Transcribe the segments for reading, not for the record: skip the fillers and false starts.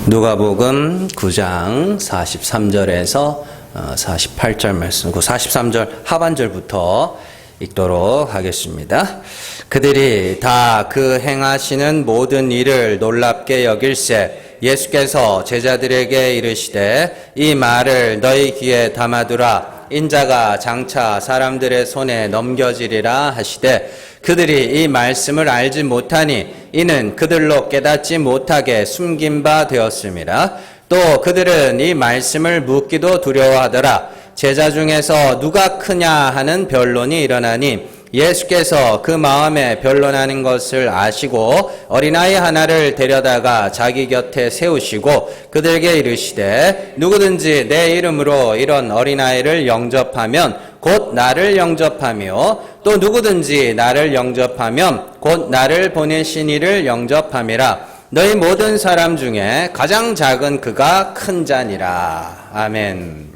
누가복음 9장 43절에서 48절 말씀, 그 43절 하반절부터 읽도록 하겠습니다. 그들이 다 그 행하시는 모든 일을 놀랍게 여길새 예수께서 제자들에게 이르시되 이 말을 너희 귀에 담아두라. 인자가 장차 사람들의 손에 넘겨지리라 하시되 그들이 이 말씀을 알지 못하니 이는 그들로 깨닫지 못하게 숨긴 바 되었음이라. 또 그들은 이 말씀을 묻기도 두려워하더라. 제자 중에서 누가 크냐 하는 변론이 일어나니 예수께서 그 마음에 변론하는 것을 아시고 어린아이 하나를 데려다가 자기 곁에 세우시고 그들에게 이르시되 누구든지 내 이름으로 이런 어린아이를 영접하면 곧 나를 영접하며 또 누구든지 나를 영접하면 곧 나를 보내신 이를 영접함이라. 너희 모든 사람 중에 가장 작은 그가 큰 자니라. 아멘.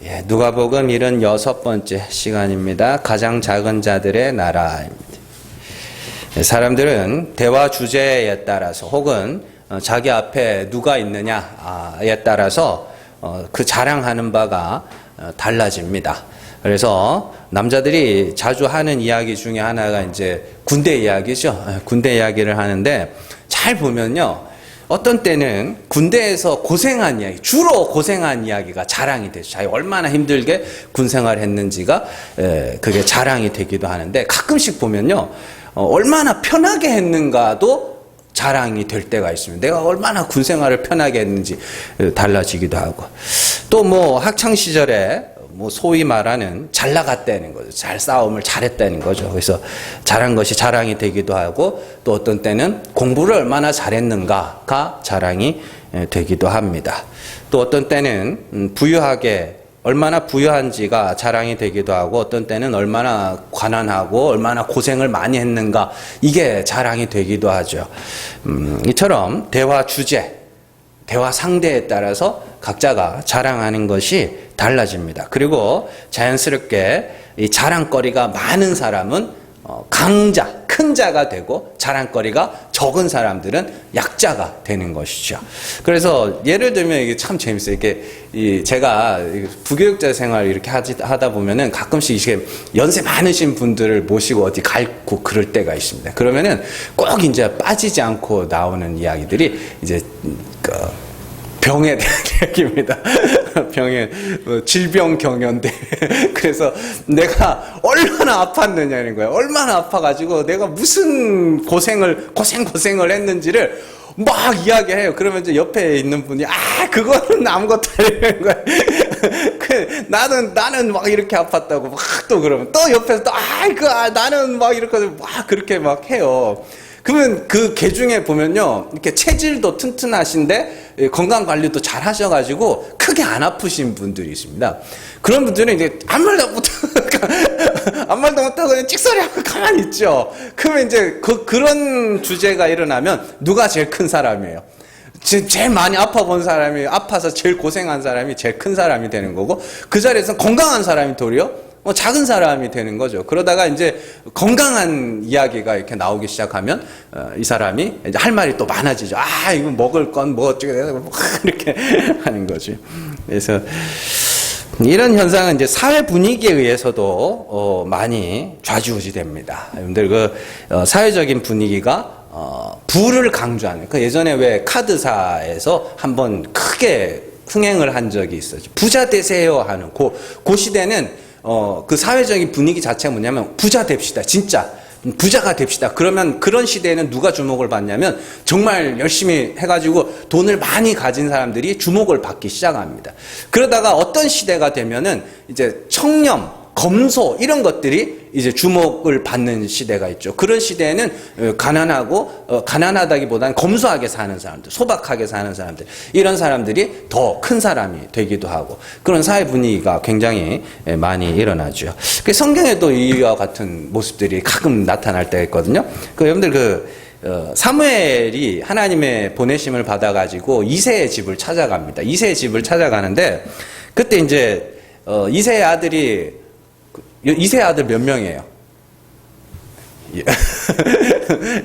예, 누가복음 76번째 시간입니다. 가장 작은 자들의 나라입니다. 사람들은 대화 주제에 따라서 혹은 자기 앞에 누가 있느냐에 따라서 그 자랑하는 바가 달라집니다. 그래서 남자들이 자주 하는 이야기 중에 하나가 이제 군대 이야기죠. 군대 이야기를 하는데 잘 보면요. 어떤 때는 군대에서 고생한 이야기, 주로 고생한 이야기가 자랑이 되죠. 자기 얼마나 힘들게 군 생활을 했는지가 그게 자랑이 되기도 하는데 가끔씩 보면요. 얼마나 편하게 했는가도 자랑이 될 때가 있습니다. 내가 얼마나 군 생활을 편하게 했는지 달라지기도 하고. 또 뭐 학창 시절에 뭐 소위 말하는 잘 나갔다는 거죠. 잘 싸움을 잘했다는 거죠. 그래서 잘한 것이 자랑이 되기도 하고 또 어떤 때는 공부를 얼마나 잘했는가가 자랑이 되기도 합니다. 또 어떤 때는 부유하게 얼마나 부유한지가 자랑이 되기도 하고 어떤 때는 얼마나 가난하고 얼마나 고생을 많이 했는가 이게 자랑이 되기도 하죠. 이처럼 대화 주제, 대화 상대에 따라서 각자가 자랑하는 것이 달라집니다. 그리고 자연스럽게 이 자랑거리가 많은 사람은 강자, 큰 자가 되고 자랑거리가 적은 사람들은 약자가 되는 것이죠. 그래서 예를 들면 이게 참 재밌어요. 이게 제가 부교육자 생활 이렇게 하다 보면은 가끔씩 이게 연세 많으신 분들을 모시고 어디 갈고 그럴 때가 있습니다. 그러면은 꼭 이제 빠지지 않고 나오는 이야기들이 이제 병에 대한 이야기입니다. 병에 질병 경연대. 그래서 내가 얼마나 아팠느냐는 거예요. 얼마나 아파가지고 내가 무슨 고생을 했는지를 막 이야기해요. 그러면 이제 옆에 있는 분이 그거는 아무것도 아니라는 거예요. 나는 막 이렇게 아팠다고 막 또 그러면 또 옆에서 또 나는 막 이렇게 막 그렇게 막 해요. 그러면 그 개 중에 보면요, 이렇게 체질도 튼튼하신데 건강 관리도 잘 하셔가지고 크게 안 아프신 분들이 있습니다. 그런 분들은 이제 아무 말도 못하고 그냥 찍소리하고 가만히 있죠. 그러면 이제 그런 주제가 일어나면 누가 제일 큰 사람이에요? 제일 많이 아파본 사람이, 아파서 제일 고생한 사람이 제일 큰 사람이 되는 거고, 그 자리에서 건강한 사람이 도리어 작은 사람이 되는 거죠. 그러다가 이제 건강한 이야기가 이렇게 나오기 시작하면 이 사람이 이제 할 말이 또 많아지죠. 이거 먹을 건 뭐 어쩌게 이렇게 하는 거지. 그래서 이런 현상은 이제 사회 분위기에 의해서도 많이 좌지우지됩니다. 여러분들 사회적인 분위기가 부를 강조하는 예전에 왜 카드사에서 한번 크게 흥행을 한 적이 있어요. 부자 되세요 하는 그 시대는 그 사회적인 분위기 자체가 뭐냐면 부자 됩시다. 진짜 부자가 됩시다. 그러면 그런 시대에는 누가 주목을 받냐면 정말 열심히 해가지고 돈을 많이 가진 사람들이 주목을 받기 시작합니다. 그러다가 어떤 시대가 되면은 이제 청렴, 검소 이런 것들이 이제 주목을 받는 시대가 있죠. 그런 시대에는 가난하다기보다는 검소하게 사는 사람들, 소박하게 사는 사람들, 이런 사람들이 더 큰 사람이 되기도 하고 그런 사회 분위기가 굉장히 많이 일어나죠. 성경에도 이와 같은 모습들이 가끔 나타날 때가 있거든요. 여러분들 사무엘이 하나님의 보내심을 받아가지고 이새의 집을 찾아갑니다. 이새의 집을 찾아가는데 그때 이제 이새의 아들이 이세 아들 몇 명이에요?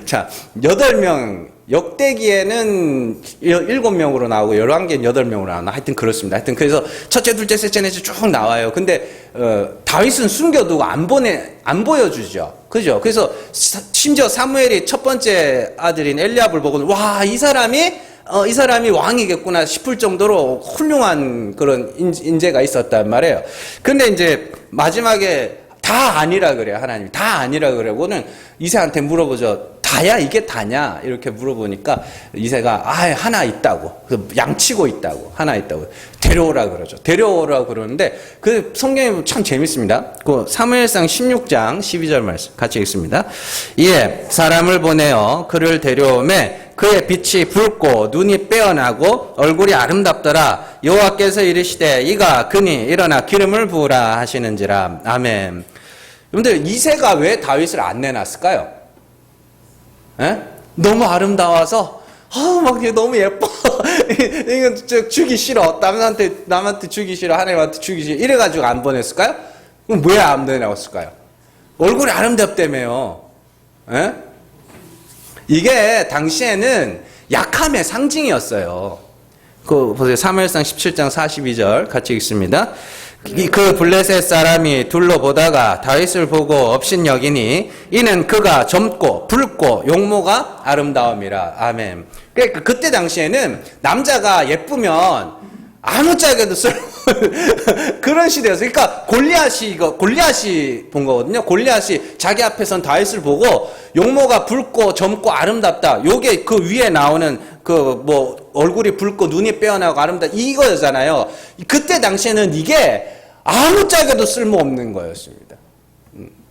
자, 8명 역대기에는 7명으로 나오고 열왕기엔 8명으로 나오나 하여튼 그렇습니다. 하여튼 그래서 첫째, 둘째, 셋째, 넷째 쭉 나와요. 근데 다윗은 숨겨두고 안 보여주죠. 그죠? 그래서 심지어 사무엘이 첫 번째 아들인 엘리압을 보고 와, 이 사람이 왕이겠구나 싶을 정도로 훌륭한 그런 인재가 있었단 말이에요. 근데 이제 마지막에 다 아니라 그래요. 하나님 다 아니라 그러고는 이새한테 물어보죠. 다야? 이게 다냐? 이렇게 물어보니까 이새가 하나 있다고. 양치고 있다고. 하나 있다고. 데려오라 그러죠. 데려오라 그러는데 그 성경이 참 재밌습니다. 그 사무엘상 16장 12절 말씀 같이 읽습니다. 예, 사람을 보내어 그를 데려오매 그의 빛이 붉고 눈이 빼어나고 얼굴이 아름답더라. 여호와께서 이르시되 이가 그니 일어나 기름을 부으라 하시는지라. 아멘. 여러분들 이새가 왜 다윗을 안 내놨을까요? 에? 너무 아름다워서 막 너무 예뻐. 이거 주기 싫어. 남한테 주기 싫어. 하나님한테 주기 싫어. 이래가지고 안 보냈을까요? 그럼 왜 안 보내놨을까요? 얼굴이 아름답다며요. 에? 이게 당시에는 약함의 상징이었어요. 그 보세요. 사무엘상 17장 42절 같이 읽습니다. 그 블레셋 사람이 둘러보다가 다윗을 보고 업신여기니 이는 그가 젊고 붉고 용모가 아름다움이라. 아멘. 그러니까 그때 당시에는 남자가 예쁘면 아무짝에도 그런 시대였어요. 그러니까 골리앗이 본 거거든요. 골리앗이 자기 앞에선 다윗을 보고 용모가 붉고 젊고 아름답다. 요게 그 위에 나오는 얼굴이 붉고 눈이 빼어나고 아름답다. 이거잖아요. 그때 당시에는 이게 아무짝에도 쓸모없는 거였습니다.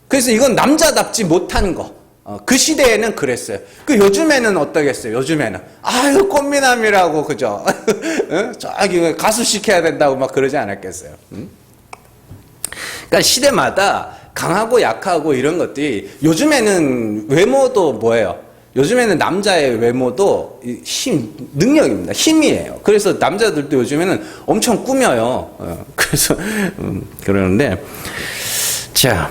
그래서 이건 남자답지 못한 거. 그 시대에는 그랬어요. 요즘에는 어떠겠어요? 요즘에는 꽃미남이라고 그죠? 저기 가수 시켜야 된다고 막 그러지 않았겠어요? 그러니까 시대마다 강하고 약하고 이런 것들이 요즘에는 외모도 뭐예요? 요즘에는 남자의 외모도 능력입니다. 힘이에요. 그래서 남자들도 요즘에는 엄청 꾸며요. 그래서 그러는데 자.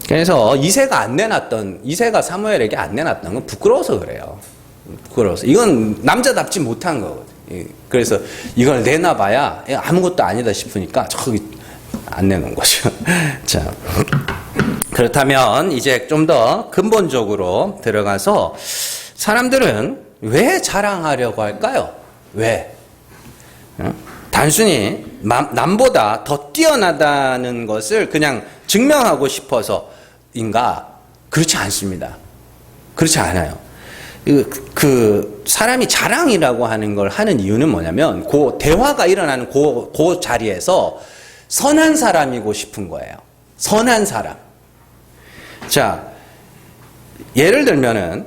그래서 이새가 사무엘에게 안 내놨던 건 부끄러워서 그래요. 부끄러워서. 이건 남자답지 못한 거거든요. 그래서 이걸 내놔봐야 아무것도 아니다 싶으니까 저기 안 내놓은 거죠. 자. 그렇다면 이제 좀 더 근본적으로 들어가서 사람들은 왜 자랑하려고 할까요? 왜? 단순히 남보다 더 뛰어나다는 것을 그냥 증명하고 싶어서인가? 그렇지 않습니다. 그렇지 않아요. 사람이 자랑이라고 하는 걸 하는 이유는 뭐냐면 대화가 일어나는 그 자리에서 선한 사람이고 싶은 거예요. 선한 사람. 자, 예를 들면은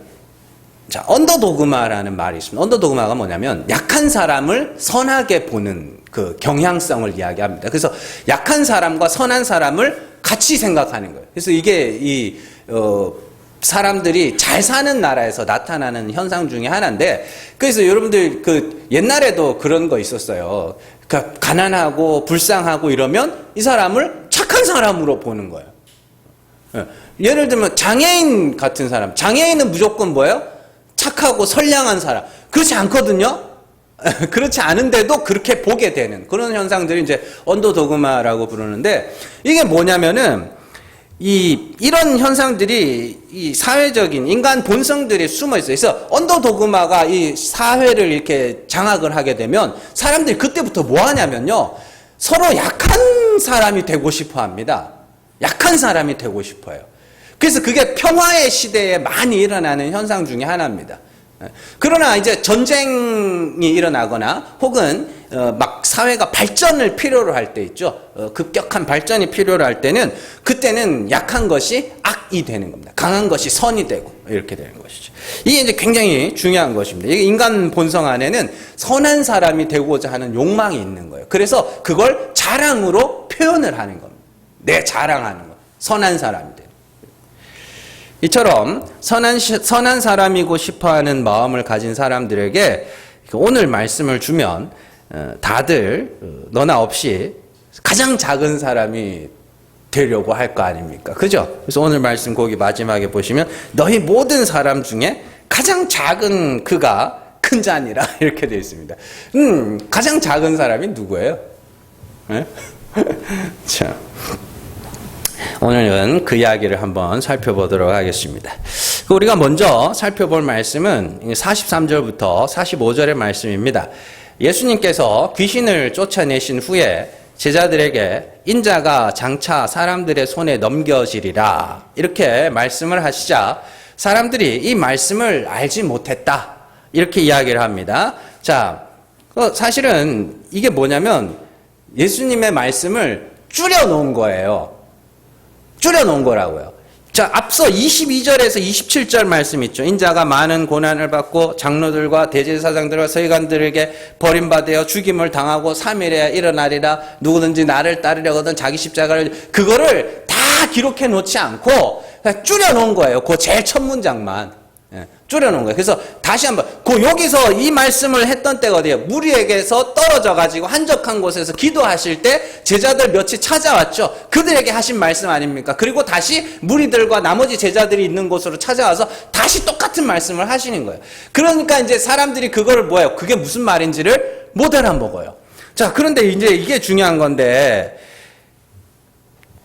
언더도그마라는 말이 있습니다. 언더도그마가 뭐냐면 약한 사람을 선하게 보는 그 경향성을 이야기합니다. 그래서 약한 사람과 선한 사람을 같이 생각하는 거예요. 그래서 이게 사람들이 잘 사는 나라에서 나타나는 현상 중에 하나인데, 그래서 여러분들 옛날에도 그런 거 있었어요. 그러니까 가난하고 불쌍하고 이러면 이 사람을 착한 사람으로 보는 거예요. 예를 들면 장애인 같은 사람, 장애인은 무조건 뭐예요? 착하고 선량한 사람. 그렇지 않거든요. 그렇지 않은데도 그렇게 보게 되는 그런 현상들이 이제 언더도그마라고 부르는데, 이게 뭐냐면은 이런 현상들이 이 사회적인 인간 본성들이 숨어 있어요. 그래서 언더도그마가 이 사회를 이렇게 장악을 하게 되면 사람들이 그때부터 뭐 하냐면요, 서로 약한 사람이 되고 싶어 합니다. 약한 사람이 되고 싶어요. 그래서 그게 평화의 시대에 많이 일어나는 현상 중에 하나입니다. 그러나 이제 전쟁이 일어나거나 혹은 막 사회가 발전을 필요로 할 때 있죠. 급격한 발전이 필요로 할 때는 그때는 약한 것이 악이 되는 겁니다. 강한 것이 선이 되고 이렇게 되는 것이죠. 이게 이제 굉장히 중요한 것입니다. 이게 인간 본성 안에는 선한 사람이 되고자 하는 욕망이 있는 거예요. 그래서 그걸 자랑으로 표현을 하는 겁니다. 내 자랑하는 것. 선한 사람이 돼요. 이처럼 선한 사람이고 싶어하는 마음을 가진 사람들에게 오늘 말씀을 주면 다들 너나 없이 가장 작은 사람이 되려고 할 거 아닙니까? 그죠? 그래서 오늘 말씀 거기 마지막에 보시면 너희 모든 사람 중에 가장 작은 그가 큰 자니라 이렇게 되어 있습니다. 가장 작은 사람이 누구예요? 네? 자, 오늘은 그 이야기를 한번 살펴보도록 하겠습니다. 우리가 먼저 살펴볼 말씀은 43절부터 45절의 말씀입니다. 예수님께서 귀신을 쫓아내신 후에 제자들에게 인자가 장차 사람들의 손에 넘겨지리라 이렇게 말씀을 하시자 사람들이 이 말씀을 알지 못했다 이렇게 이야기를 합니다. 자, 사실은 이게 뭐냐면 예수님의 말씀을 줄여놓은 거예요. 줄여놓은 거라고요. 자, 앞서 22절에서 27절 말씀 있죠. 인자가 많은 고난을 받고 장로들과 대제사장들과 서기관들에게 버림받아 죽임을 당하고 3일에 일어나리라. 누구든지 나를 따르려거든 자기 십자가를, 그거를 다 기록해 놓지 않고 그냥 줄여놓은 거예요. 그 제일 첫 문장만. 줄여놓은 거예요. 그래서 다시 한번 여기서 이 말씀을 했던 때가 어디예요? 무리에게서 떨어져 가지고 한적한 곳에서 기도하실 때 제자들 몇이 찾아왔죠. 그들에게 하신 말씀 아닙니까? 그리고 다시 무리들과 나머지 제자들이 있는 곳으로 찾아와서 다시 똑같은 말씀을 하시는 거예요. 그러니까 이제 사람들이 그걸 뭐예요? 그게 무슨 말인지를 못 알아먹어요. 자, 그런데 이제 이게 중요한 건데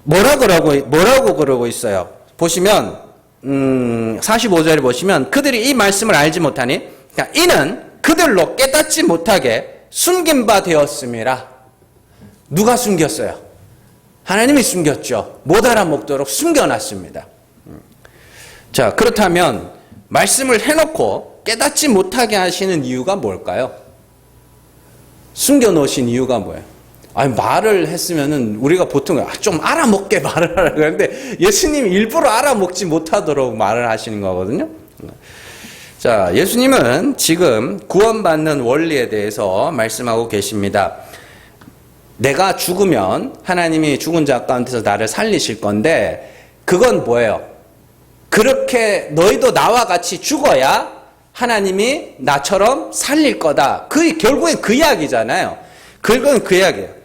뭐라고 그러고 있어요? 보시면 45절에 보시면 그들이 이 말씀을 알지 못하니 그러니까 이는 그들로 깨닫지 못하게 숨긴 바 되었음이라. 누가 숨겼어요? 하나님이 숨겼죠. 못 알아먹도록 숨겨놨습니다. 자, 그렇다면 말씀을 해놓고 깨닫지 못하게 하시는 이유가 뭘까요? 숨겨놓으신 이유가 뭐예요? 아니, 말을 했으면은 우리가 보통 좀 알아먹게 말을 하라 그러는데 예수님이 일부러 알아먹지 못하도록 말을 하시는 거거든요. 자, 예수님은 지금 구원받는 원리에 대해서 말씀하고 계십니다. 내가 죽으면 하나님이 죽은 자 가운데서 나를 살리실 건데 그건 뭐예요? 그렇게 너희도 나와 같이 죽어야 하나님이 나처럼 살릴 거다. 결국엔 그 이야기잖아요. 그건 그 이야기예요.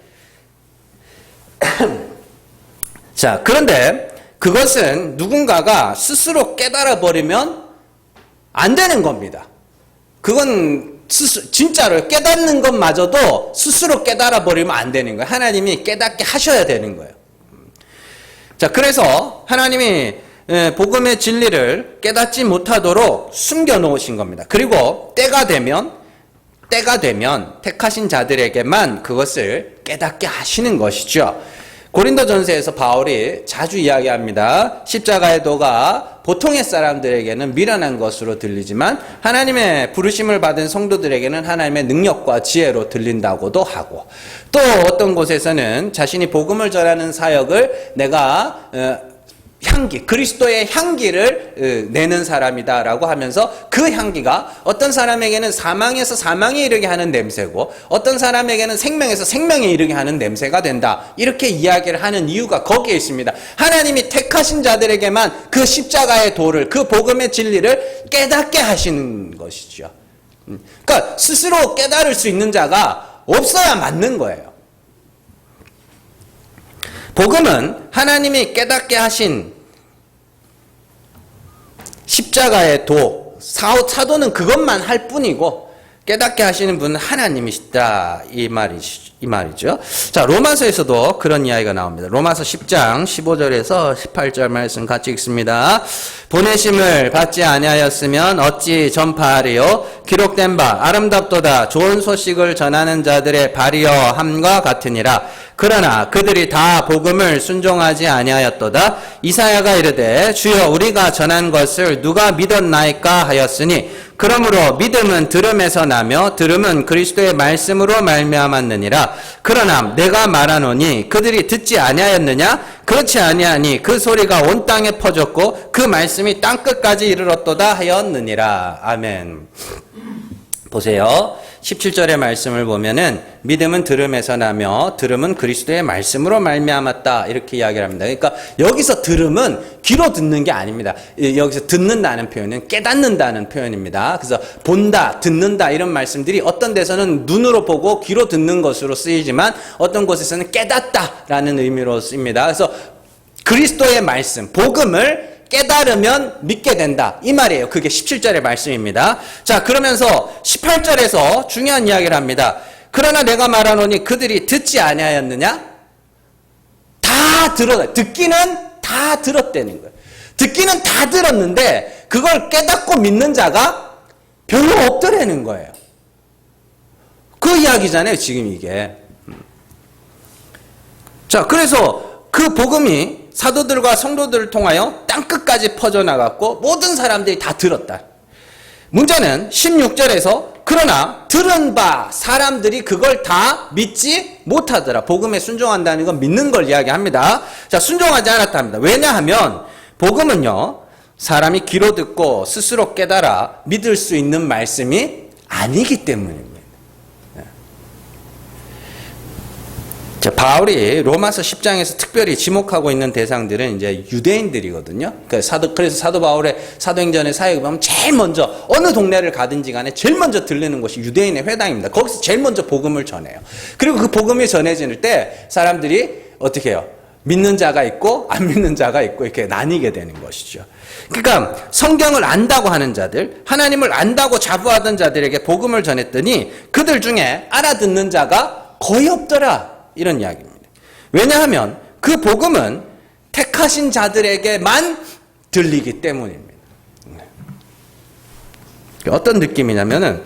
자, 그런데 그것은 누군가가 스스로 깨달아 버리면 안 되는 겁니다. 그건 진짜로 깨닫는 것마저도 스스로 깨달아 버리면 안 되는 거예요. 하나님이 깨닫게 하셔야 되는 거예요. 자, 그래서 하나님이 복음의 진리를 깨닫지 못하도록 숨겨 놓으신 겁니다. 그리고 때가 되면 택하신 자들에게만 그것을 깨닫게 하시는 것이죠. 고린도전서에서 바울이 자주 이야기합니다. 십자가의 도가 보통의 사람들에게는 미련한 것으로 들리지만 하나님의 부르심을 받은 성도들에게는 하나님의 능력과 지혜로 들린다고도 하고, 또 어떤 곳에서는 자신이 복음을 전하는 사역을 내가 그리스도의 향기를 내는 사람이다라고 하면서 그 향기가 어떤 사람에게는 사망에서 사망에 이르게 하는 냄새고 어떤 사람에게는 생명에서 생명에 이르게 하는 냄새가 된다. 이렇게 이야기를 하는 이유가 거기에 있습니다. 하나님이 택하신 자들에게만 그 십자가의 도를, 그 복음의 진리를 깨닫게 하시는 것이죠. 그러니까 스스로 깨달을 수 있는 자가 없어야 맞는 거예요. 복음은 하나님이 깨닫게 하신 십자가의 도, 사도는 그것만 할 뿐이고 깨닫게 하시는 분은 하나님이시다, 이 말이죠. 자, 로마서에서도 그런 이야기가 나옵니다. 로마서 10장 15절에서 18절 말씀 같이 읽습니다. 보내심을 받지 아니하였으면 어찌 전파하리요? 기록된 바 아름답도다 좋은 소식을 전하는 자들의 발이여 함과 같으니라. 그러나 그들이 다 복음을 순종하지 아니하였도다. 이사야가 이르되 주여 우리가 전한 것을 누가 믿었나이까 하였으니 그러므로 믿음은 들음에서 나며 들음은 그리스도의 말씀으로 말미암았느니라. 그러나 내가 말하노니 그들이 듣지 아니하였느냐? 그렇지 아니하니 그 소리가 온 땅에 퍼졌고 그 말씀이 땅끝까지 이르렀도다 하였느니라. 아멘. 보세요. 17절의 말씀을 보면은 믿음은 들음에서 나며 들음은 그리스도의 말씀으로 말미암았다, 이렇게 이야기를 합니다. 그러니까 여기서 들음은 귀로 듣는 게 아닙니다. 여기서 듣는다는 표현은 깨닫는다는 표현입니다. 그래서 본다, 듣는다 이런 말씀들이 어떤 데서는 눈으로 보고 귀로 듣는 것으로 쓰이지만 어떤 곳에서는 깨닫다라는 의미로 쓰입니다. 그래서 그리스도의 말씀, 복음을 깨달으면 믿게 된다. 이 말이에요. 그게 17절의 말씀입니다. 자, 그러면서 18절에서 중요한 이야기를 합니다. 그러나 내가 말하노니 그들이 듣지 아니하였느냐? 다 듣기는 다 들었다는 거예요. 듣기는 다 들었는데 그걸 깨닫고 믿는 자가 별로 없더라는 거예요. 그 이야기잖아요, 지금 이게. 자, 그래서 그 복음이 사도들과 성도들을 통하여 땅끝까지 퍼져나갔고 모든 사람들이 다 들었다. 문제는 16절에서 그러나 들은 바 사람들이 그걸 다 믿지 못하더라. 복음에 순종한다는 건 믿는 걸 이야기합니다. 자, 순종하지 않았다 합니다. 왜냐하면 복음은요, 사람이 귀로 듣고 스스로 깨달아 믿을 수 있는 말씀이 아니기 때문입니다. 자, 바울이 로마서 10장에서 특별히 지목하고 있는 대상들은 이제 유대인들이거든요. 그래서 사도 바울의 사도행전의 사역에 보면 제일 먼저 어느 동네를 가든지 간에 제일 먼저 들르는 곳이 유대인의 회당입니다. 거기서 제일 먼저 복음을 전해요. 그리고 그 복음이 전해질 때 사람들이 어떻게 해요? 믿는 자가 있고 안 믿는 자가 있고 이렇게 나뉘게 되는 것이죠. 그러니까 성경을 안다고 하는 자들, 하나님을 안다고 자부하던 자들에게 복음을 전했더니 그들 중에 알아듣는 자가 거의 없더라. 이런 이야기입니다. 왜냐하면 그 복음은 택하신 자들에게만 들리기 때문입니다. 어떤 느낌이냐면은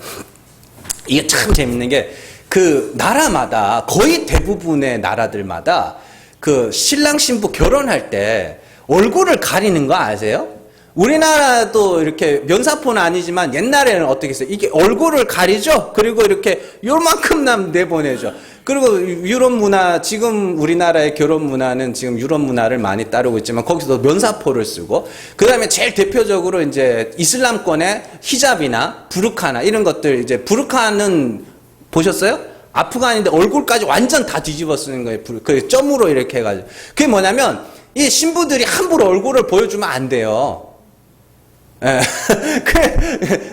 이게 참 재밌는 게 그 나라마다 거의 대부분의 나라들마다 그 신랑 신부 결혼할 때 얼굴을 가리는 거 아세요? 우리나라도 이렇게 면사포는 아니지만 옛날에는 어떻게 했어요? 이게 얼굴을 가리죠? 그리고 이렇게 요만큼만 내보내죠. 그리고 유럽 문화, 지금 우리나라의 결혼 문화는 지금 유럽 문화를 많이 따르고 있지만 거기서도 면사포를 쓰고, 그 다음에 제일 대표적으로 이제 이슬람권의 히잡이나 부르카나 이런 것들, 이제 부르카는 보셨어요? 아프간인데 얼굴까지 완전 다 뒤집어 쓰는 거예요. 그 점으로 이렇게 해가지고. 그게 뭐냐면 이 신부들이 함부로 얼굴을 보여주면 안 돼요. 예.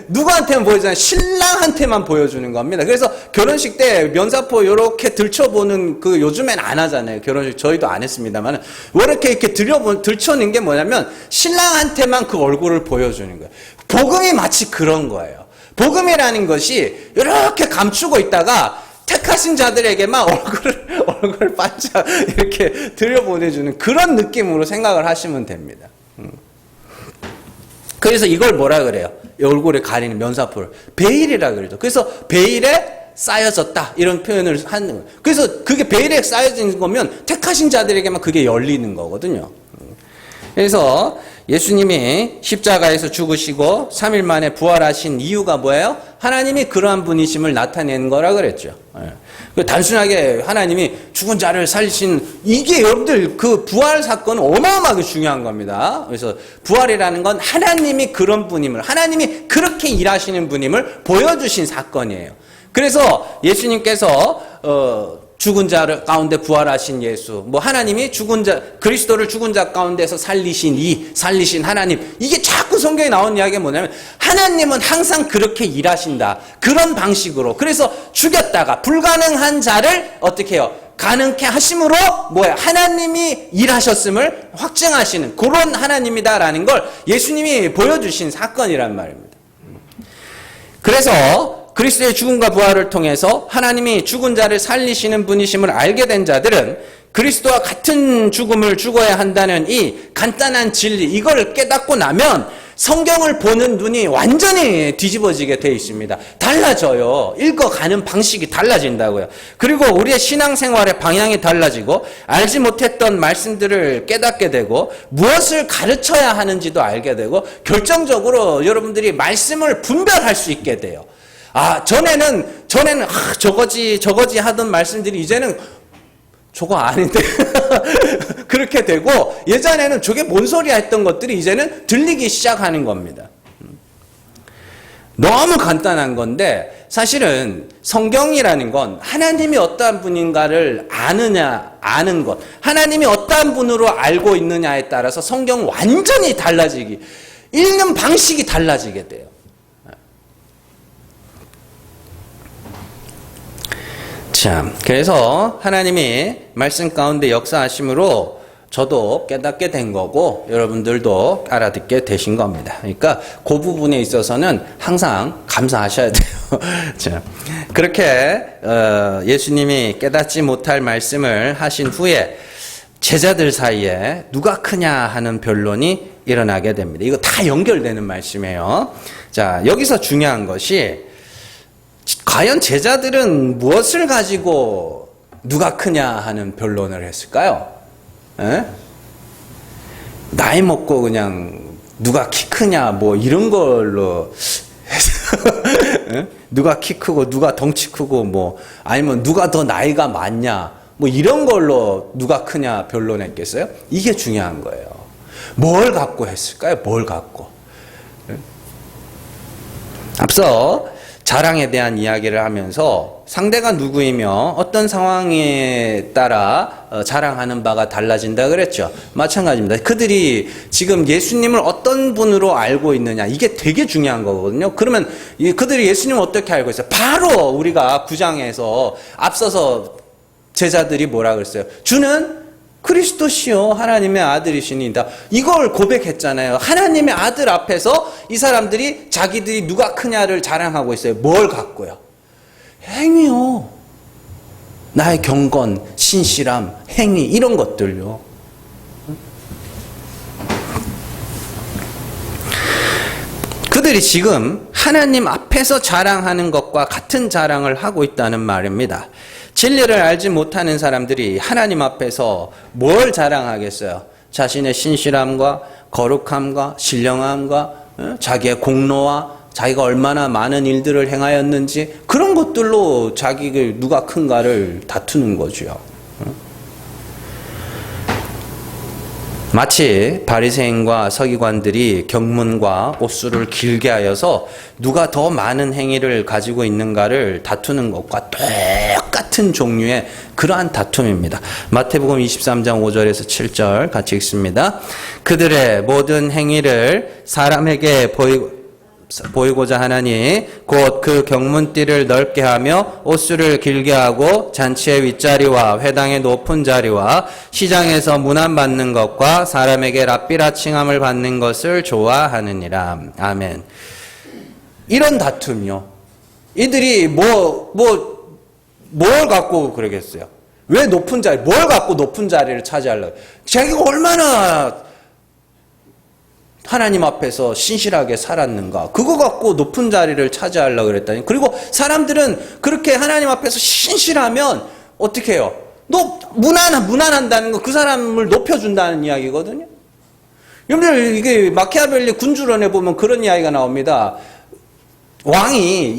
누구한테만 보여주잖아요. 신랑한테만 보여주는 겁니다. 그래서 결혼식 때 면사포 이렇게 들춰보는 그 요즘엔 안 하잖아요. 결혼식 저희도 안 했습니다만 왜 이렇게 들춰는 게 뭐냐면 신랑한테만 그 얼굴을 보여주는 거예요. 복음이 마치 그런 거예요. 복음이라는 것이 이렇게 감추고 있다가 택하신 자들에게만 얼굴을 반짝 이렇게 들여보내주는 그런 느낌으로 생각을 하시면 됩니다. 그래서 이걸 뭐라 그래요? 얼굴에 가리는 면사포를 베일이라 그러죠. 그래서 베일에 쌓여졌다 이런 표현을 하는 거예요. 그래서 그게 베일에 쌓여진 거면 택하신 자들에게만 그게 열리는 거거든요. 그래서 예수님이 십자가에서 죽으시고 3일 만에 부활하신 이유가 뭐예요? 하나님이 그러한 분이심을 나타낸 거라 그랬죠. 단순하게 하나님이 죽은 자를 살리신, 이게 여러분들 그 부활 사건은 어마어마하게 중요한 겁니다. 그래서 부활이라는 건 하나님이 그런 분임을, 하나님이 그렇게 일하시는 분임을 보여주신 사건이에요. 그래서 예수님께서 죽은 자 가운데 부활하신 예수, 뭐 하나님이 그리스도를 죽은 자 가운데서 살리신 하나님, 이게 자꾸 성경에 나오는 이야기가 뭐냐면 하나님은 항상 그렇게 일하신다. 그런 방식으로. 그래서 죽였다가 불가능한 자를 어떻게 해요? 가능케 하심으로 뭐야? 하나님이 일하셨음을 확증하시는 그런 하나님이다라는 걸 예수님이 보여주신 사건이란 말입니다. 그래서 그리스도의 죽음과 부활을 통해서 하나님이 죽은 자를 살리시는 분이심을 알게 된 자들은 그리스도와 같은 죽음을 죽어야 한다는 이 간단한 진리, 이걸 깨닫고 나면 성경을 보는 눈이 완전히 뒤집어지게 되어 있습니다. 달라져요. 읽어가는 방식이 달라진다고요. 그리고 우리의 신앙생활의 방향이 달라지고 알지 못했던 말씀들을 깨닫게 되고 무엇을 가르쳐야 하는지도 알게 되고 결정적으로 여러분들이 말씀을 분별할 수 있게 돼요. 전에는 저거지 하던 말씀들이 이제는 저거 아닌데 그렇게 되고, 예전에는 저게 뭔 소리야 했던 것들이 이제는 들리기 시작하는 겁니다. 너무 간단한 건데 사실은 성경이라는 건 하나님이 어떠한 분인가를 아는 것, 하나님이 어떠한 분으로 알고 있느냐에 따라서 성경은 완전히 읽는 방식이 달라지게 돼요. 자, 그래서 하나님이 말씀 가운데 역사하심으로 저도 깨닫게 된 거고 여러분들도 알아듣게 되신 겁니다. 그러니까 그 부분에 있어서는 항상 감사하셔야 돼요. 자, 그렇게 예수님이 깨닫지 못할 말씀을 하신 후에 제자들 사이에 누가 크냐 하는 변론이 일어나게 됩니다. 이거 다 연결되는 말씀이에요. 자, 여기서 중요한 것이 과연 제자들은 무엇을 가지고 누가 크냐 하는 변론을 했을까요? 에? 나이 먹고 그냥 누가 키 크냐 뭐 이런 걸로 누가 키 크고 누가 덩치 크고 뭐 아니면 누가 더 나이가 많냐 뭐 이런 걸로 누가 크냐 변론했겠어요? 이게 중요한 거예요. 뭘 갖고 했을까요? 뭘 갖고? 앞서 자랑에 대한 이야기를 하면서 상대가 누구이며 어떤 상황에 따라 자랑하는 바가 달라진다 그랬죠. 마찬가지입니다. 그들이 지금 예수님을 어떤 분으로 알고 있느냐 이게 되게 중요한 거거든요. 그러면 그들이 예수님을 어떻게 알고 있어요? 바로 우리가 9장에서 앞서서 제자들이 뭐라 그랬어요? 주는 그리스도시요 하나님의 아들이시니이다. 이걸 고백했잖아요. 하나님의 아들 앞에서 이 사람들이 자기들이 누가 크냐를 자랑하고 있어요. 뭘 갖고요? 행위요. 나의 경건, 신실함, 행위 이런 것들요. 그들이 지금 하나님 앞에서 자랑하는 것과 같은 자랑을 하고 있다는 말입니다. 진리를 알지 못하는 사람들이 하나님 앞에서 뭘 자랑하겠어요? 자신의 신실함과 거룩함과 신령함과 자기의 공로와 자기가 얼마나 많은 일들을 행하였는지 그런 것들로 자기를 누가 큰가를 다투는 거죠. 마치 바리새인과 서기관들이 경문과 옷수를 길게 하여서 누가 더 많은 행위를 가지고 있는가를 다투는 것과 똑같은 종류의 그러한 다툼입니다. 마태복음 23장 5절에서 7절 같이 읽습니다. 그들의 모든 행위를 사람에게 보이고자 하나니 곧 그 경문띠를 넓게 하며 옷수를 길게 하고 잔치의 윗자리와 회당의 높은 자리와 시장에서 문안받는 것과 사람에게 랍비라 칭함을 받는 것을 좋아하느니라. 아멘. 이런 다툼이요. 이들이 뭘 갖고 그러겠어요? 왜 높은 자리, 뭘 갖고 높은 자리를 차지하려고? 자기가 얼마나 하나님 앞에서 신실하게 살았는가. 그거 갖고 높은 자리를 차지하려고 그랬다니. 그리고 사람들은 그렇게 하나님 앞에서 신실하면 어떻게 해요? 무난한다는 거 그 사람을 높여준다는 이야기거든요. 여러분들 이게 마키아벨리 군주론에 보면 그런 이야기가 나옵니다. 왕이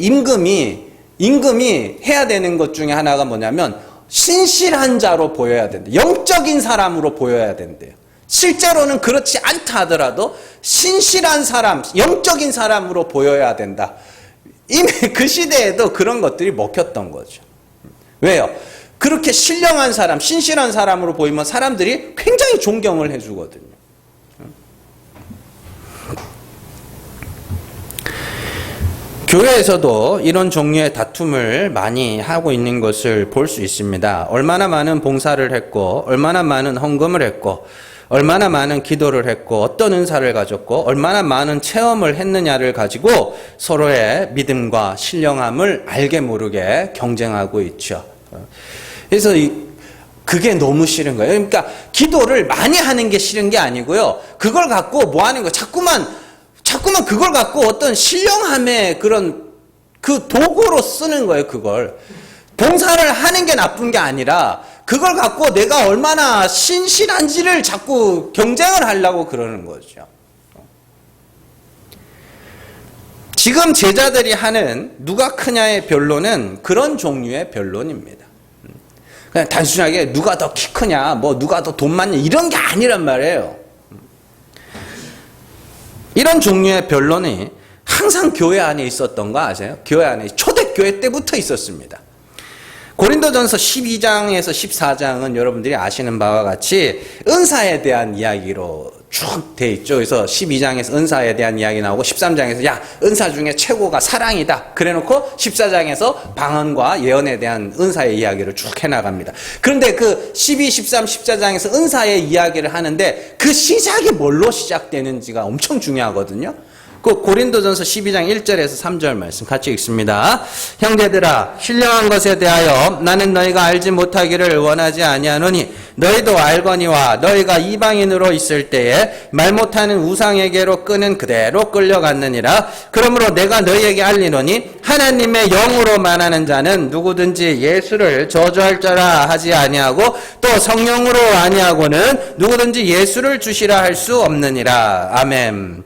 임금이 해야 되는 것 중에 하나가 뭐냐면 신실한 자로 보여야 된다. 영적인 사람으로 보여야 된대요. 실제로는 그렇지 않다 하더라도 신실한 사람, 영적인 사람으로 보여야 된다. 이미 그 시대에도 그런 것들이 먹혔던 거죠. 왜요? 그렇게 신령한 사람, 신실한 사람으로 보이면 사람들이 굉장히 존경을 해주거든요. 교회에서도 이런 종류의 다툼을 많이 하고 있는 것을 볼 수 있습니다. 얼마나 많은 봉사를 했고, 얼마나 많은 헌금을 했고, 얼마나 많은 기도를 했고 어떤 은사를 가졌고 얼마나 많은 체험을 했느냐를 가지고 서로의 믿음과 신령함을 알게 모르게 경쟁하고 있죠. 그래서 그게 너무 싫은 거예요. 그러니까 기도를 많이 하는 게 싫은 게 아니고요. 그걸 갖고 뭐 하는 거예요? 자꾸만 그걸 갖고 어떤 신령함의 그런 그 도구로 쓰는 거예요. 그걸 봉사를 하는 게 나쁜 게 아니라 그걸 갖고 내가 얼마나 신실한지를 자꾸 경쟁을 하려고 그러는 거죠. 지금 제자들이 하는 누가 크냐의 변론은 그런 종류의 변론입니다. 그냥 단순하게 누가 더 키 크냐, 뭐 누가 더 돈 많냐 이런 게 아니란 말이에요. 이런 종류의 변론이 항상 교회 안에 있었던 거 아세요? 교회 안에 초대교회 때부터 있었습니다. 고린도전서 12장에서 14장은 여러분들이 아시는 바와 같이 은사에 대한 이야기로 쭉 돼 있죠. 그래서 12장에서 은사에 대한 이야기 나오고 13장에서 야, 은사 중에 최고가 사랑이다. 그래 놓고 14장에서 방언과 예언에 대한 은사의 이야기를 쭉 해나갑니다. 그런데 그 12, 13, 14장에서 은사의 이야기를 하는데 그 시작이 뭘로 시작되는지가 엄청 중요하거든요. 그 고린도전서 12장 1절에서 3절 말씀 같이 읽습니다. 형제들아, 신령한 것에 대하여 나는 너희가 알지 못하기를 원하지 아니하노니 너희도 알거니와 너희가 이방인으로 있을 때에 말 못하는 우상에게로 끄는 그대로 끌려갔느니라. 그러므로 내가 너희에게 알리노니 하나님의 영으로 말하는 자는 누구든지 예수를 저주할 자라 하지 아니하고 또 성령으로 아니하고는 누구든지 예수를 주시라 할 수 없느니라. 아멘.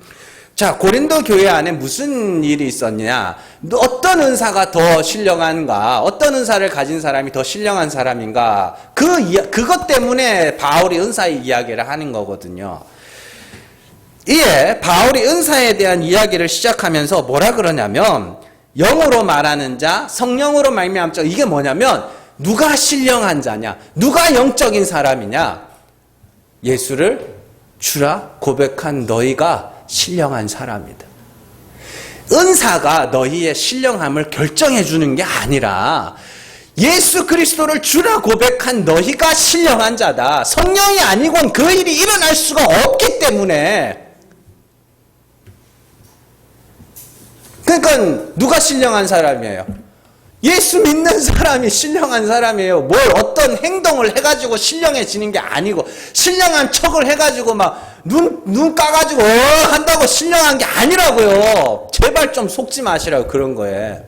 자, 고린도 교회 안에 무슨 일이 있었냐? 어떤 은사가 더 신령한가? 어떤 은사를 가진 사람이 더 신령한 사람인가? 그것 때문에 바울이 은사의 이야기를 하는 거거든요. 이에 바울이 은사에 대한 이야기를 시작하면서 뭐라 그러냐면 영으로 말하는 자, 성령으로 말미암은 자. 이게 뭐냐면 누가 신령한 자냐? 누가 영적인 사람이냐? 예수를 주라 고백한 너희가 신령한 사람이다. 은사가 너희의 신령함을 결정해 주는 게 아니라 예수 그리스도를 주라 고백한 너희가 신령한 자다. 성령이 아니곤 그 일이 일어날 수가 없기 때문에. 그러니까 누가 신령한 사람이에요? 예수 믿는 사람이 신령한 사람이에요. 어떤 행동을 해가지고 신령해지는 게 아니고, 신령한 척을 해가지고 눈 까가지고 한다고 신령한 게 아니라고요. 제발 좀 속지 마시라고 그런 거에.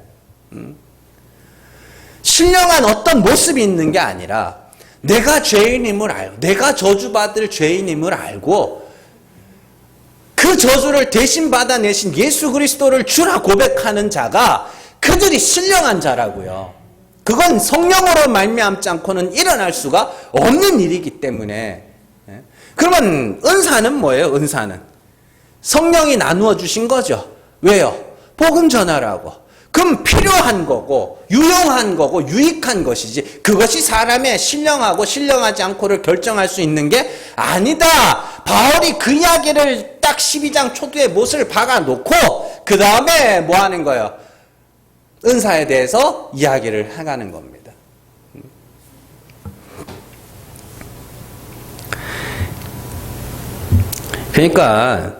신령한 어떤 모습이 있는 게 아니라 내가 죄인임을 알고, 내가 저주받을 죄인임을 알고 그 저주를 대신 받아내신 예수 그리스도를 주라 고백하는 자가 그들이 신령한 자라고요. 그건 성령으로 말미암지 않고는 일어날 수가 없는 일이기 때문에. 그러면 은사는 뭐예요? 은사는 성령이 나누어 주신 거죠. 왜요? 복음 전하라고. 그럼 필요한 거고 유용한 거고 유익한 것이지, 그것이 사람의 신령하고 신령하지 않고를 결정할 수 있는 게 아니다. 바울이 그 이야기를 딱 12장 초두에 못을 박아놓고 그 다음에 뭐 하는 거예요? 은사에 대해서 이야기를 해가는 겁니다. 그러니까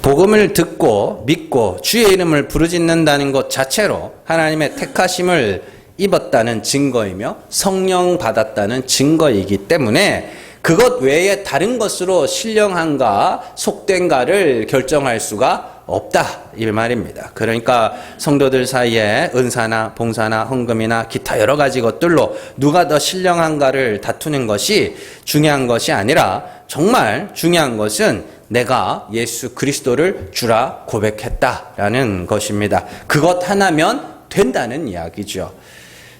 복음을 듣고 믿고 주의 이름을 부르짖는다는 것 자체로 하나님의 택하심을 입었다는 증거이며 성령 받았다는 증거이기 때문에 그것 외에 다른 것으로 신령한가 속된가를 결정할 수가 없다 이 말입니다. 그러니까 성도들 사이에 은사나 봉사나 헌금이나 기타 여러 가지 것들로 누가 더 신령한가를 다투는 것이 중요한 것이 아니라 정말 중요한 것은 내가 예수 그리스도를 주라 고백했다라는 것입니다. 그것 하나면 된다는 이야기죠.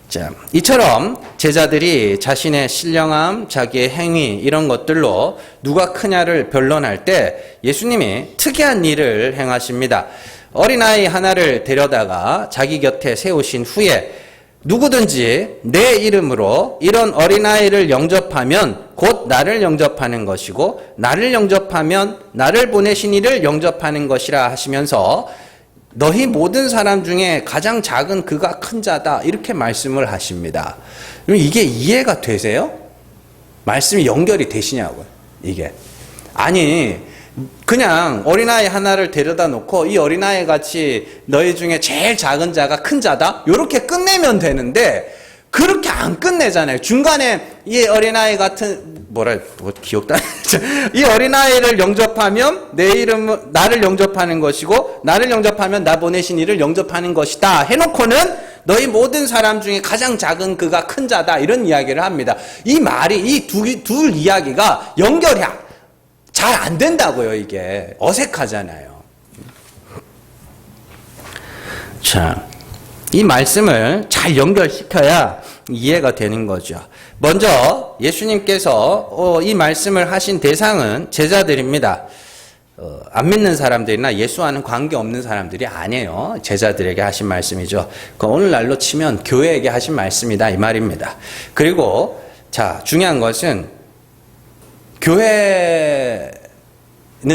자, 이처럼 제자들이 자신의 신령함, 자기의 행위 이런 것들로 누가 크냐를 변론할 때 예수님이 특이한 일을 행하십니다. 어린아이 하나를 데려다가 자기 곁에 세우신 후에 누구든지 내 이름으로 이런 어린아이를 영접하면 곧 나를 영접하는 것이고 나를 영접하면 나를 보내신 이를 영접하는 것이라 하시면서 너희 모든 사람 중에 가장 작은 그가 큰 자다 이렇게 말씀을 하십니다. 그럼 이게 이해가 되세요? 말씀이 연결이 되시냐고요. 이게 아니 그냥 어린아이 하나를 데려다 놓고 이 어린아이 같이 너희 중에 제일 작은 자가 큰 자다 이렇게 끝내면 되는데 그렇게 안 끝내잖아요. 중간에 이 어린아이 같은 기억도 안 나죠. 이 어린아이를 영접하면 내 이름은 나를 영접하는 것이고 나를 영접하면 나 보내신 이를 영접하는 것이다 해놓고는 너희 모든 사람 중에 가장 작은 그가 큰 자다 이런 이야기를 합니다. 이 말이 이 둘 이야기가 연결이 잘 안 된다고요. 이게 어색하잖아요. 자, 이 말씀을 잘 연결시켜야 이해가 되는 거죠. 먼저 예수님께서 이 말씀을 하신 대상은 제자들입니다. 안 믿는 사람들이나 예수와는 관계없는 사람들이 아니에요. 제자들에게 하신 말씀이죠. 오늘날로 치면 교회에게 하신 말씀이다 이 말입니다. 그리고 자, 중요한 것은 교회는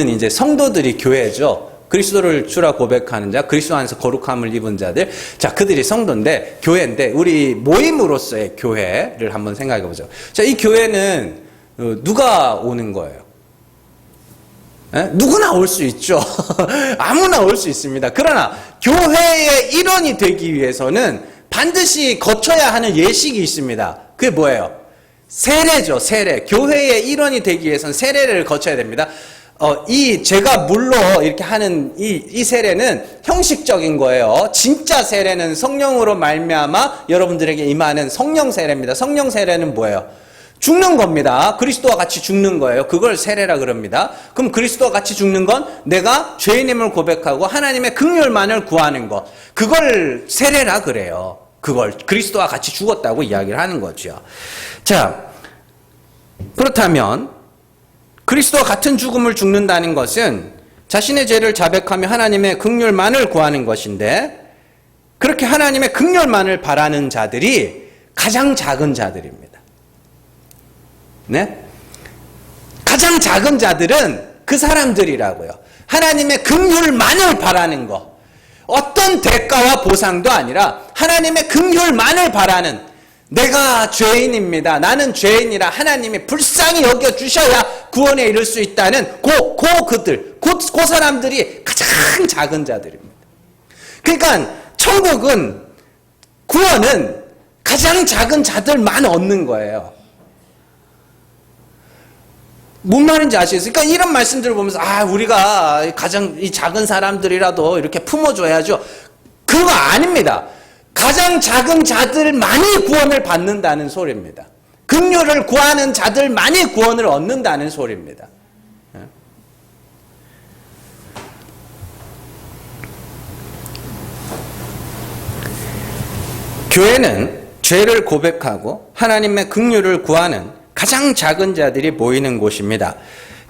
이제 성도들이 교회죠. 그리스도를 주라 고백하는 자, 그리스도 안에서 거룩함을 입은 자들. 자, 그들이 성도인데, 교회인데, 우리 모임으로서의 교회를 한번 생각해 보죠. 자, 이 교회는 누가 오는 거예요? 누구나 올 수 있죠. 아무나 올 수 있습니다. 그러나 교회의 일원이 되기 위해서는 반드시 거쳐야 하는 예식이 있습니다. 그게 뭐예요? 세례죠, 세례. 교회의 일원이 되기 위해서는 세례를 거쳐야 됩니다. 제가 물로 이렇게 하는 이 세례는 형식적인 거예요. 진짜 세례는 성령으로 말미암아 여러분들에게 임하는 성령 세례입니다. 성령 세례는 뭐예요? 죽는 겁니다. 그리스도와 같이 죽는 거예요. 그걸 세례라 그럽니다. 그럼 그리스도와 같이 죽는 건 내가 죄인임을 고백하고 하나님의 긍휼만을 구하는 것. 그걸 세례라 그래요. 그걸 그리스도와 같이 죽었다고 이야기를 하는 거죠. 자, 그렇다면 그리스도와 같은 죽음을 죽는다는 것은 자신의 죄를 자백하며 하나님의 긍휼만을 구하는 것인데, 그렇게 하나님의 긍휼만을 바라는 자들이 가장 작은 자들입니다. 네? 가장 작은 자들은 그 사람들이라고요. 하나님의 긍휼만을 바라는 것. 어떤 대가와 보상도 아니라 하나님의 긍휼만을 바라는, 내가 죄인입니다. 나는 죄인이라 하나님이 불쌍히 여겨주셔야 구원에 이를 수 있다는 그 사람들이 가장 작은 자들입니다. 그러니까 천국은, 구원은 가장 작은 자들만 얻는 거예요. 뭔 말인지 아시겠어요? 그러니까 이런 말씀들을 보면서 우리가 가장 이 작은 사람들이라도 이렇게 품어줘야죠. 그거 아닙니다. 가장 작은 자들만이 구원을 받는다는 소리입니다. 긍휼을 구하는 자들만이 구원을 얻는다는 소리입니다. 교회는 죄를 고백하고 하나님의 긍휼을 구하는 가장 작은 자들이 모이는 곳입니다.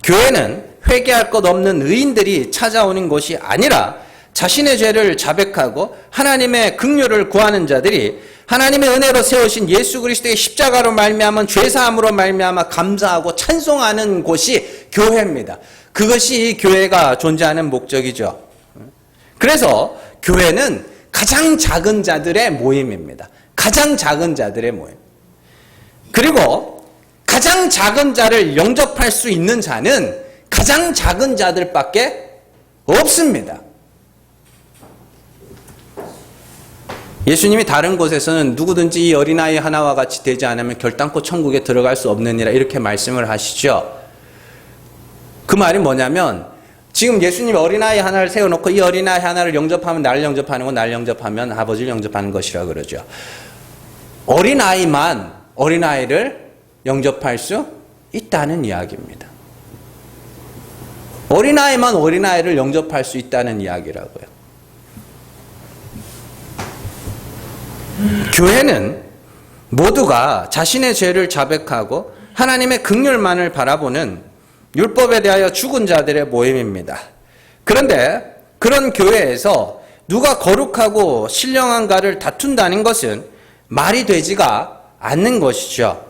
교회는 회개할 것 없는 의인들이 찾아오는 곳이 아니라 자신의 죄를 자백하고 하나님의 긍휼을 구하는 자들이 하나님의 은혜로 세우신 예수 그리스도의 십자가로 말미암은 죄사함으로 말미암아 감사하고 찬송하는 곳이 교회입니다. 그것이 교회가 존재하는 목적이죠. 그래서 교회는 가장 작은 자들의 모임입니다. 가장 작은 자들의 모임. 그리고 가장 작은 자를 영접할 수 있는 자는 가장 작은 자들밖에 없습니다. 예수님이 다른 곳에서는 누구든지 이 어린아이 하나와 같이 되지 않으면 결단코 천국에 들어갈 수 없느니라 이렇게 말씀을 하시죠. 그 말이 뭐냐면, 지금 예수님이 어린아이 하나를 세워놓고 이 어린아이 하나를 영접하면 나를 영접하는 거, 나를 영접하면 아버지를 영접하는 것이라 그러죠. 어린아이를 영접할 수 있다는 이야기입니다. 어린아이만 어린아이를 영접할 수 있다는 이야기라고요. 교회는 모두가 자신의 죄를 자백하고 하나님의 긍휼만을 바라보는 율법에 대하여 죽은 자들의 모임입니다. 그런데 그런 교회에서 누가 거룩하고 신령한가를 다툰다는 것은 말이 되지가 않는 것이죠.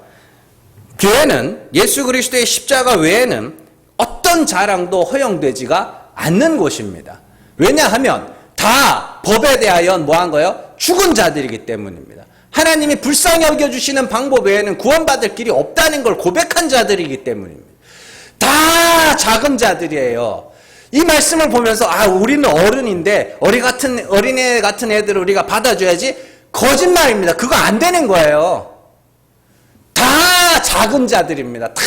교회는 예수 그리스도의 십자가 외에는 어떤 자랑도 허용되지가 않는 곳입니다. 왜냐하면 다 법에 대하여 뭐한 거예요? 죽은 자들이기 때문입니다. 하나님이 불쌍히 여겨주시는 방법 외에는 구원받을 길이 없다는 걸 고백한 자들이기 때문입니다. 다 작은 자들이에요. 이 말씀을 보면서 우리는 어른인데 어린애 같은 애들을 우리가 받아줘야지, 거짓말입니다. 그거 안 되는 거예요. 다 작은 자들입니다. 다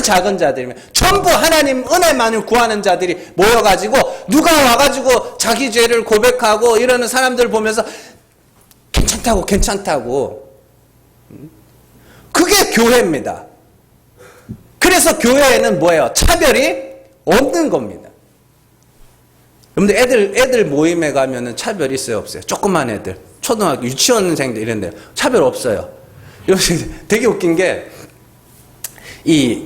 작은 자들입니다. 전부 하나님 은혜만을 구하는 자들이 모여가지고 누가 와가지고 자기 죄를 고백하고 이러는 사람들을 보면서 괜찮다고. 그게 교회입니다. 그래서 교회에는 뭐예요? 차별이 없는 겁니다. 여러분들 애들 모임에 가면은 차별 있어요, 없어요? 조그만 애들, 초등학교, 유치원생들 이런 데 차별 없어요. 되게 웃긴 게, 이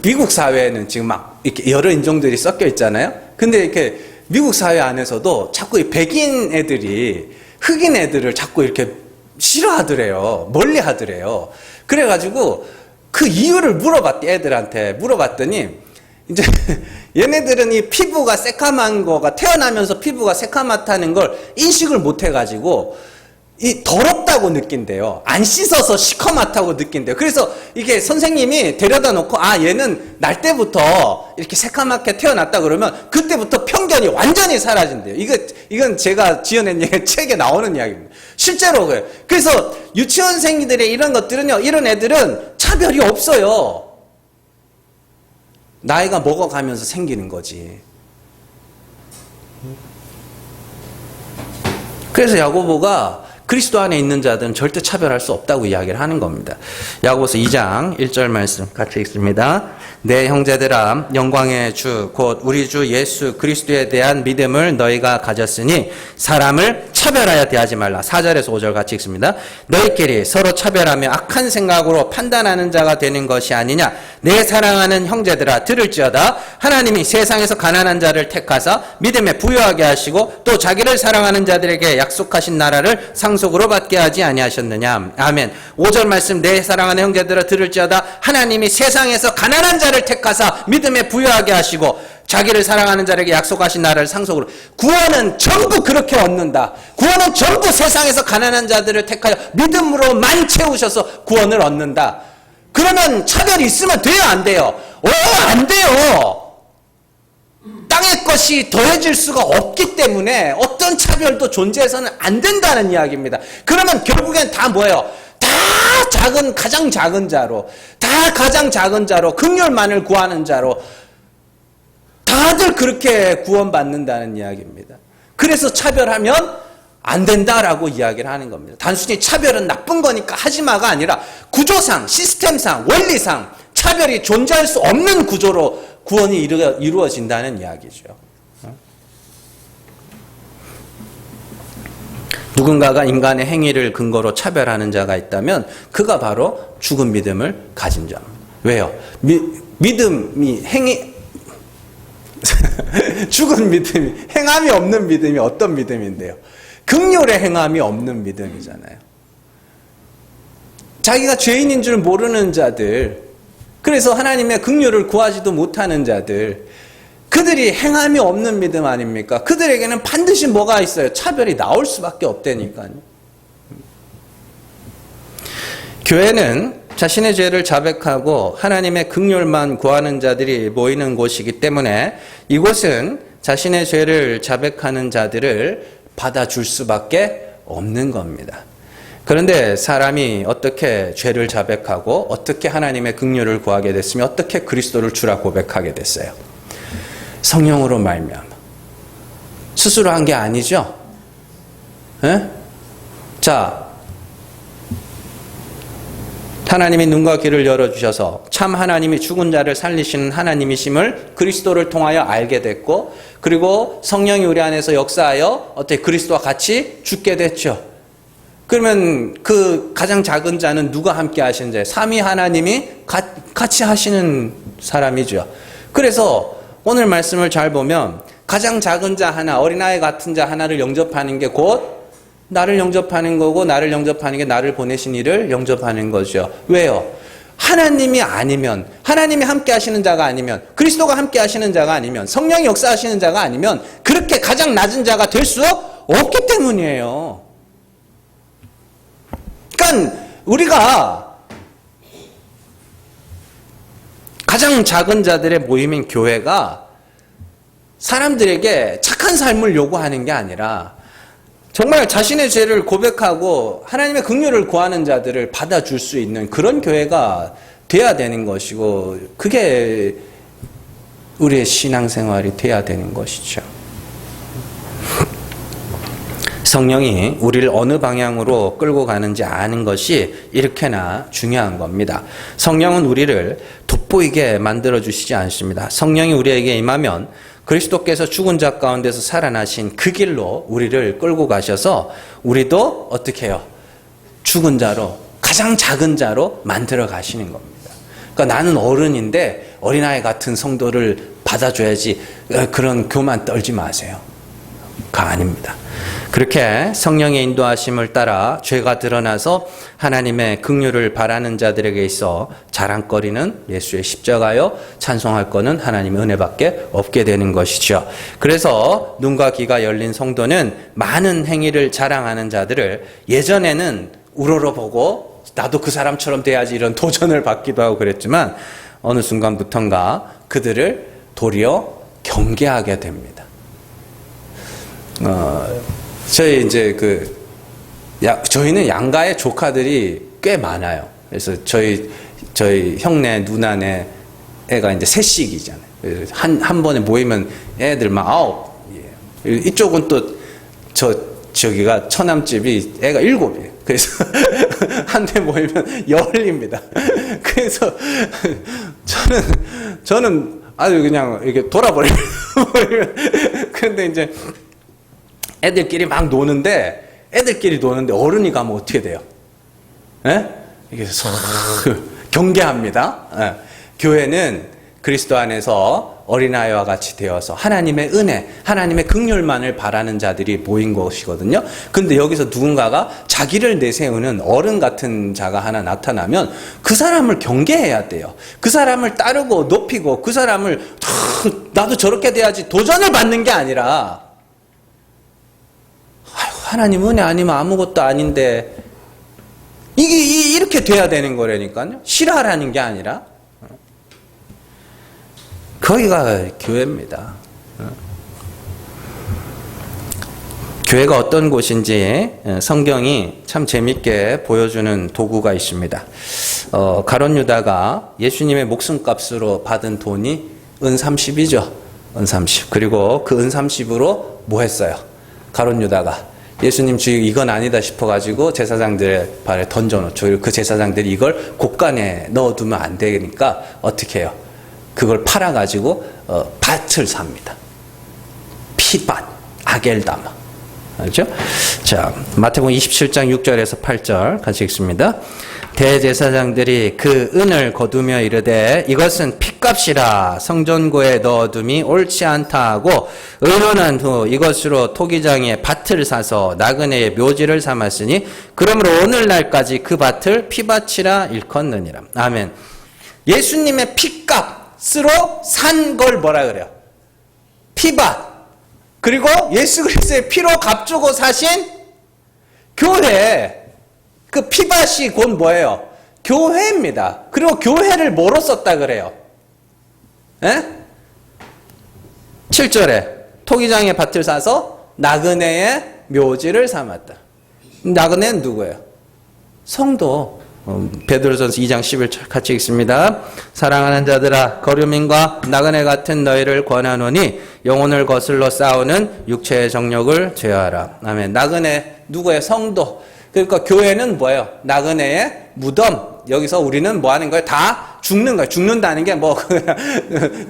미국 사회에는 지금 막 이렇게 여러 인종들이 섞여 있잖아요. 근데 이렇게 미국 사회 안에서도 자꾸 이 백인 애들이 흑인 애들을 자꾸 이렇게 싫어하더래요. 멀리 하더래요. 그래가지고 그 이유를 물어봤대, 애들한테. 물어봤더니, 이제, 얘네들은 이 피부가 새까만 거가, 태어나면서 피부가 새까맣다는 걸 인식을 못 해가지고, 이 더럽다고 느낀대요. 안 씻어서 시커멓다고 느낀대요. 그래서 이게 선생님이 데려다 놓고, 아, 얘는 날 때부터 이렇게 새까맣게 태어났다 그러면, 그때부터 편견이 완전히 사라진대요. 이건 제가 지어낸 얘기, 책에 나오는 이야기입니다. 실제로 그래요. 그래서 유치원생들의 이런 것들은요, 이런 애들은 차별이 없어요. 나이가 먹어가면서 생기는 거지. 그래서 야고보가 그리스도 안에 있는 자들은 절대 차별할 수 없다고 이야기를 하는 겁니다. 야고보서 2장 1절 말씀 같이 읽습니다. 내 형제들아, 영광의 주 곧 우리 주 예수 그리스도에 대한 믿음을 너희가 가졌으니 사람을 차별하여 대하지 말라. 4절에서 5절 같이 읽습니다. 너희끼리 서로 차별하며 악한 생각으로 판단하는 자가 되는 것이 아니냐. 내 사랑하는 형제들아, 들을지어다. 하나님이 세상에서 가난한 자를 택하사 믿음에 부유하게 하시고 또 자기를 사랑하는 자들에게 약속하신 나라를 상속으로 받게 하지 아니하셨느냐. 아멘. 5절 말씀, 내 사랑하는 형제들아, 들을지어다. 하나님이 세상에서 가난한 자를 택하사 믿음에 부유하게 하시고 자기를 사랑하는 자에게 약속하신 나라를 상속으로. 구원은 전부 그렇게 얻는다. 구원은 전부 세상에서 가난한 자들을 택하여 믿음으로만 채우셔서 구원을 얻는다. 그러면 차별이 있으면 돼요, 안 돼요? 안 돼요. 땅의 것이 더해질 수가 없기 때문에 어떤 차별도 존재해서는 안 된다는 이야기입니다. 그러면 결국엔 다 뭐예요? 다 가장 작은 자로, 다 가장 작은 자로, 긍휼만을 구하는 자로 다들 그렇게 구원받는다는 이야기입니다. 그래서 차별하면 안 된다라고 이야기를 하는 겁니다. 단순히 차별은 나쁜 거니까 하지 마가 아니라 구조상, 시스템상, 원리상 차별이 존재할 수 없는 구조로 구원이 이루어진다는 이야기죠. 누군가가 인간의 행위를 근거로 차별하는 자가 있다면 그가 바로 죽은 믿음을 가진 자입니다. 왜요? 믿음이 죽은 믿음이, 행함이 없는 믿음이 어떤 믿음인데요? 긍휼의 행함이 없는 믿음이잖아요. 자기가 죄인인 줄 모르는 자들, 그래서 하나님의 긍휼을 구하지도 못하는 자들, 그들이 행함이 없는 믿음 아닙니까? 그들에게는 반드시 뭐가 있어요? 차별이 나올 수밖에 없다니까요. 교회는 자신의 죄를 자백하고 하나님의 긍휼만 구하는 자들이 모이는 곳이기 때문에 이곳은 자신의 죄를 자백하는 자들을 받아줄 수밖에 없는 겁니다. 그런데 사람이 어떻게 죄를 자백하고 어떻게 하나님의 긍휼을 구하게 됐으며 어떻게 그리스도를 주라 고백하게 됐어요? 성령으로 말미암아. 스스로 한 게 아니죠? 에? 자, 하나님이 눈과 귀를 열어주셔서 참 하나님이 죽은 자를 살리시는 하나님이심을 그리스도를 통하여 알게 됐고, 그리고 성령이 우리 안에서 역사하여 어떻게 그리스도와 같이 죽게 됐죠. 그러면 그 가장 작은 자는 누가 함께 하시는 자예요? 삼위 하나님이 같이 하시는 사람이죠. 그래서 오늘 말씀을 잘 보면 가장 작은 자 하나, 어린아이 같은 자 하나를 영접하는 게 곧 나를 영접하는 거고, 나를 영접하는 게 나를 보내신 이를 영접하는 거죠. 왜요? 하나님이 아니면, 하나님이 함께 하시는 자가 아니면, 그리스도가 함께 하시는 자가 아니면, 성령이 역사하시는 자가 아니면 그렇게 가장 낮은 자가 될 수 없기 때문이에요. 그러니까 우리가 가장 작은 자들의 모임인 교회가 사람들에게 착한 삶을 요구하는 게 아니라 정말 자신의 죄를 고백하고 하나님의 긍휼을 구하는 자들을 받아줄 수 있는 그런 교회가 돼야 되는 것이고, 그게 우리의 신앙생활이 돼야 되는 것이죠. 성령이 우리를 어느 방향으로 끌고 가는지 아는 것이 이렇게나 중요한 겁니다. 성령은 우리를 돋보이게 만들어주시지 않습니다. 성령이 우리에게 임하면 그리스도께서 죽은 자 가운데서 살아나신 그 길로 우리를 끌고 가셔서 우리도 어떻게 해요? 죽은 자로, 가장 작은 자로 만들어 가시는 겁니다. 그러니까 나는 어른인데 어린아이 같은 성도를 받아줘야지, 그런 교만 떨지 마세요. 아닙니다. 그렇게 성령의 인도하심을 따라 죄가 드러나서 하나님의 긍휼을 바라는 자들에게 있어 자랑거리는 예수의 십자가요, 찬송할 거는 하나님의 은혜밖에 없게 되는 것이죠. 그래서 눈과 귀가 열린 성도는 많은 행위를 자랑하는 자들을 예전에는 우러러보고 나도 그 사람처럼 돼야지 이런 도전을 받기도 하고 그랬지만 어느 순간부턴가 그들을 도리어 경계하게 됩니다. 저희 이제 저희는 양가의 조카들이 꽤 많아요. 그래서 저희 형네 누나네 애가 이제 셋씩이잖아요. 한 번에 모이면 애들 막 9이에요. 이쪽은 또 저기가 처남집이 애가 7이에요. 그래서 한테 모이면 10입니다. 그래서 저는 아주 그냥 이렇게 돌아버리면 그런데 이제 애들끼리 막 노는데 어른이 가면 어떻게 돼요? 예? 이게 경계합니다. 예. 교회는 그리스도 안에서 어린아이와 같이 되어서 하나님의 은혜, 하나님의 긍휼만을 바라는 자들이 모인 것이거든요. 근데 여기서 누군가가 자기를 내세우는 어른 같은 자가 하나 나타나면 그 사람을 경계해야 돼요. 그 사람을 따르고 높이고 그 사람을 나도 저렇게 돼야지 도전을 받는 게 아니라 하나님 은혜 아니면 아무것도 아닌데 이게 이렇게 돼야 되는 거라니까요. 싫어하라는 게 아니라 거기가 교회입니다. 교회가 어떤 곳인지 성경이 참 재밌게 보여주는 도구가 있습니다. 가룟 유다가 예수님의 목숨값으로 받은 돈이 은 30이죠. 은 30. 그리고 그 은 30으로 뭐 했어요? 가룟 유다가 예수님 주의 이건 아니다 싶어가지고 제사장들의 발에 던져놓죠. 그리고 그 제사장들이 이걸 곳간에 넣어두면 안 되니까 어떻게 해요? 그걸 팔아가지고 밭을 삽니다. 피밭, 아겔다마. 알죠? 자, 마태복음 27장 6절에서 8절 같이 읽습니다. 대제사장들이 그 은을 거두며 이르되 이것은 핏값이라 성전고에 넣어둠이 옳지 않다 하고 의논한 후 이것으로 토기장에 밭을 사서 나그네의 묘지를 삼았으니 그러므로 오늘날까지 그 밭을 피밭이라 일컫느니라. 아멘. 예수님의 핏값으로 산 걸 뭐라 그래요? 피밭. 그리고 예수 그리스도의 피로 값주고 사신 교회. 그 피밭이 곧 뭐예요? 교회입니다. 그리고 교회를 뭐로 썼다 그래요? 에? 7절에 토기장의 밭을 사서 나그네의 묘지를 삼았다. 나그네는 누구예요? 성도. 베드로전서 2장 11절 같이 읽습니다. 사랑하는 자들아 거류민과 나그네 같은 너희를 권하노니 영혼을 거슬러 싸우는 육체의 정욕을 제어하라. 아멘. 나그네 누구예요? 성도. 그러니까 교회는 뭐예요? 나그네의 무덤. 여기서 우리는 뭐 하는 거예요? 다 죽는 거예요. 죽는다는 게 뭐,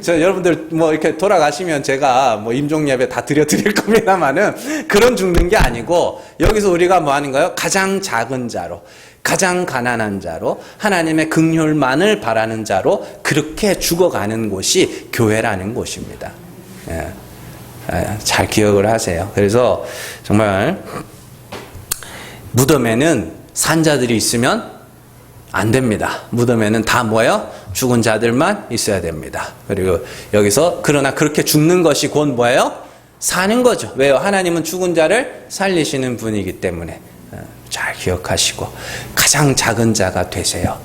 여러분들 뭐 이렇게 돌아가시면 제가 뭐 임종 예배 다 드릴 겁니다만은 그런 죽는 게 아니고 여기서 우리가 뭐 하는 거예요? 가장 작은 자로, 가장 가난한 자로, 하나님의 긍휼만을 바라는 자로 그렇게 죽어가는 곳이 교회라는 곳입니다. 예. 잘 기억을 하세요. 그래서 정말 무덤에는 산자들이 있으면 안 됩니다. 무덤에는 다 뭐예요? 죽은 자들만 있어야 됩니다. 그리고 여기서 그러나 그렇게 죽는 것이 곧 뭐예요? 사는 거죠. 왜요? 하나님은 죽은 자를 살리시는 분이기 때문에 잘 기억하시고 가장 작은 자가 되세요.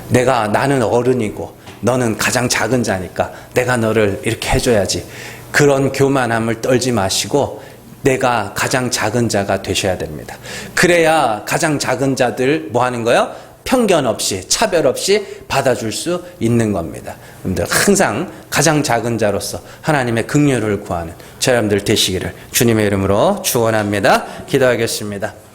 나는 어른이고 너는 가장 작은 자니까 내가 너를 이렇게 해줘야지. 그런 교만함을 떨지 마시고 내가 가장 작은 자가 되셔야 됩니다. 그래야 가장 작은 자들 뭐 하는 거예요? 편견 없이 차별 없이 받아줄 수 있는 겁니다. 여러분들 항상 가장 작은 자로서 하나님의 긍휼을 구하는 저 여러분들 되시기를 주님의 이름으로 축원합니다. 기도하겠습니다.